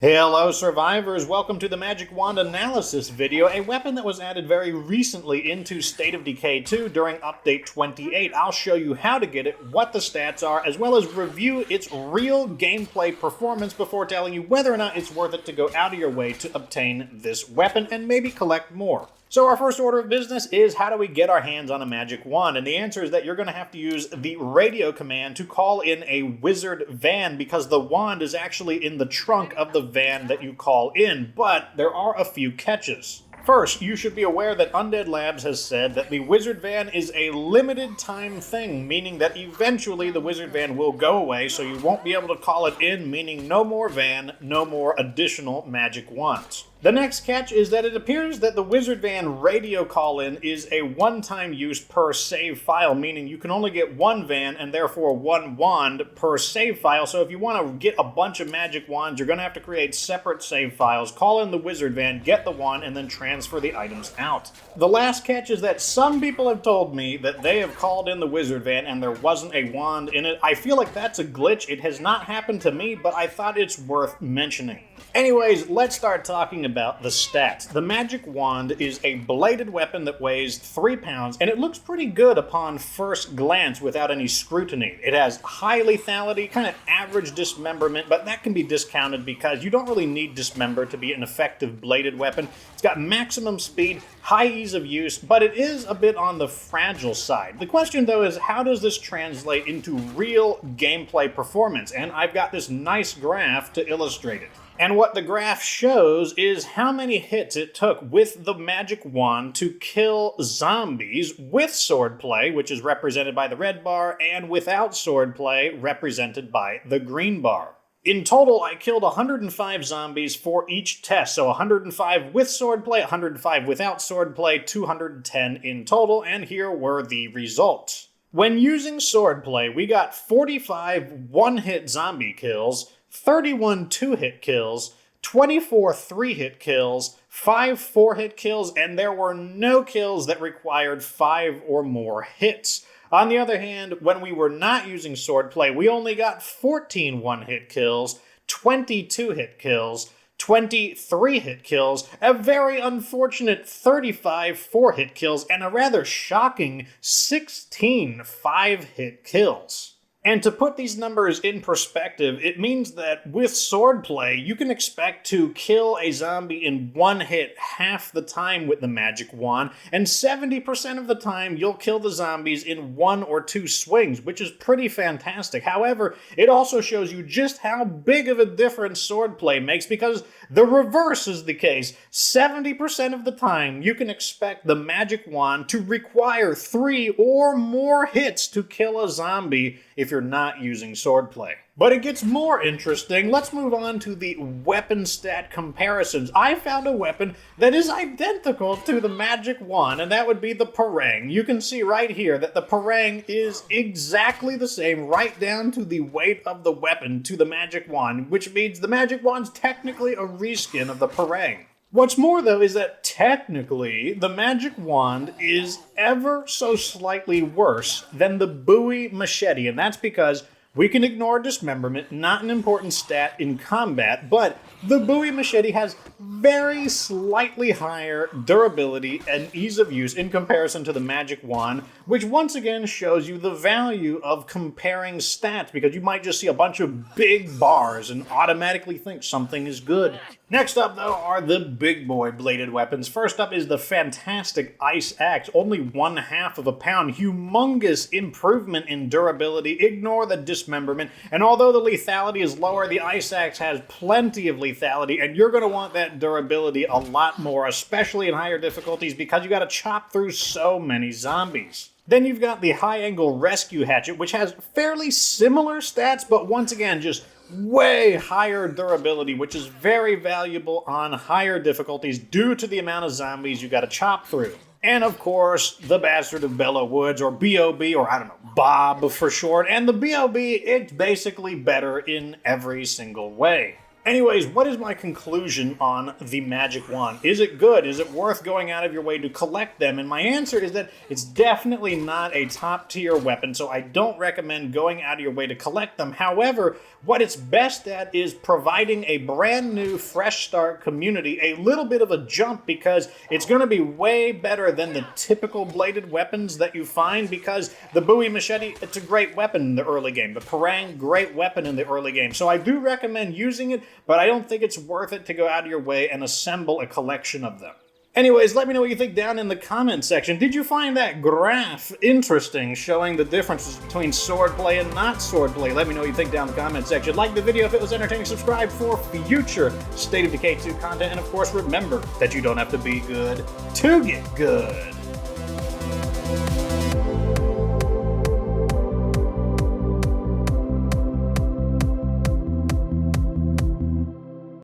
Hello survivors, welcome to the Magic Wand Analysis video, a weapon that was added very recently into State of Decay 2 during Update 28. I'll show you how to get it, what the stats are, as well as review its real gameplay performance before telling you whether or not it's worth it to go out of your way to obtain this weapon and maybe collect more. So our first order of business is how do we get our hands on a magic wand? And the answer is that you're going to have to use the radio command to call in a wizard van because the wand is actually in the trunk of the van that you call in, but there are a few catches. First, you should be aware that Undead Labs has said that the wizard van is a limited time thing, meaning that eventually the wizard van will go away, so you won't be able to call it in, meaning no more van, no more additional magic wands. The next catch is that it appears that the wizard van radio call-in is a one-time use per save file, meaning you can only get one van and therefore one wand per save file. So if you want to get a bunch of magic wands, you're going to have to create separate save files, call in the wizard van, get the wand, and then transfer the items out. The last catch is that some people have told me that they have called in the wizard van and there wasn't a wand in it. I feel like that's a glitch. It has not happened to me, but I thought it's worth mentioning. Anyways, let's start talking about the stats. The magic wand is a bladed weapon that weighs 3 pounds, and it looks pretty good upon first glance without any scrutiny. It has high lethality, kind of average dismemberment, but that can be discounted because you don't really need dismember to be an effective bladed weapon. It's got maximum speed, high ease of use, but it is a bit on the fragile side. The question though is, how does this translate into real gameplay performance? And I've got this nice graph to illustrate it. And what the graph shows is how many hits it took with the magic wand to kill zombies with swordplay, which is represented by the red bar, and without swordplay, represented by the green bar. In total, I killed 105 zombies for each test, so 105 with swordplay, 105 without swordplay, 210 in total, and here were the results. When using swordplay, we got 45 one-hit zombie kills, 31 two-hit kills, 24 three-hit kills, 5 four-hit kills, and there were no kills that required 5 or more hits. On the other hand, when we were not using swordplay, we only got 14 one-hit kills, 20 two-hit kills, 23 hit kills, a very unfortunate 35 four-hit kills, and a rather shocking 16 five-hit kills. And to put these numbers in perspective, it means that with swordplay, you can expect to kill a zombie in one hit half the time with the magic wand, and 70% of the time you'll kill the zombies in 1 or 2 swings, which is pretty fantastic. However, it also shows you just how big of a difference swordplay makes, because the reverse is the case. 70% of the time you can expect the magic wand to require 3 or more hits to kill a zombie if you're not using swordplay. But it gets more interesting. Let's move on to the weapon stat comparisons. I found a weapon that is identical to the magic wand, and that would be the parang. You can see right here that the parang is exactly the same, right down to the weight of the weapon to the magic wand, which means the magic wand's technically a reskin of the parang. What's more, though, is that technically, the magic wand is ever so slightly worse than the Bowie machete, and that's because we can ignore dismemberment, not an important stat in combat, but the Bowie machete has very slightly higher durability and ease of use in comparison to the magic wand, which once again shows you the value of comparing stats, because you might just see a bunch of big bars and automatically think something is good. Next up, though, are the big boy bladed weapons. First up is the fantastic Ice Axe, only 1/2 of a pound. Humongous improvement in durability. Ignore the dismemberment. And although the lethality is lower, the Ice Axe has plenty of lethality, and you're going to want that durability a lot more, especially in higher difficulties, because you got to chop through so many zombies. Then you've got the high-angle rescue hatchet, which has fairly similar stats, but once again, just way higher durability, which is very valuable on higher difficulties due to the amount of zombies you gotta chop through. And of course, the Bastard of Bellow Woods, or B.O.B., or I don't know, Bob for short. And the B.O.B., it's basically better in every single way. Anyways, what is my conclusion on the magic wand? Is it good? Is it worth going out of your way to collect them? And my answer is that it's definitely not a top-tier weapon, so I don't recommend going out of your way to collect them. However, what it's best at is providing a brand new, fresh start community a little bit of a jump, because it's going to be way better than the typical bladed weapons that you find, because the Bowie Machete, it's a great weapon in the early game. The Parang, great weapon in the early game. So I do recommend using it, but I don't think it's worth it to go out of your way and assemble a collection of them. Anyways, let me know what you think down in the comment section. Did you find that graph interesting, showing the differences between swordplay and not swordplay? Let me know what you think down in the comment section. Like the video if it was entertaining, subscribe for future State of Decay 2 content, and of course remember that you don't have to be good to get good.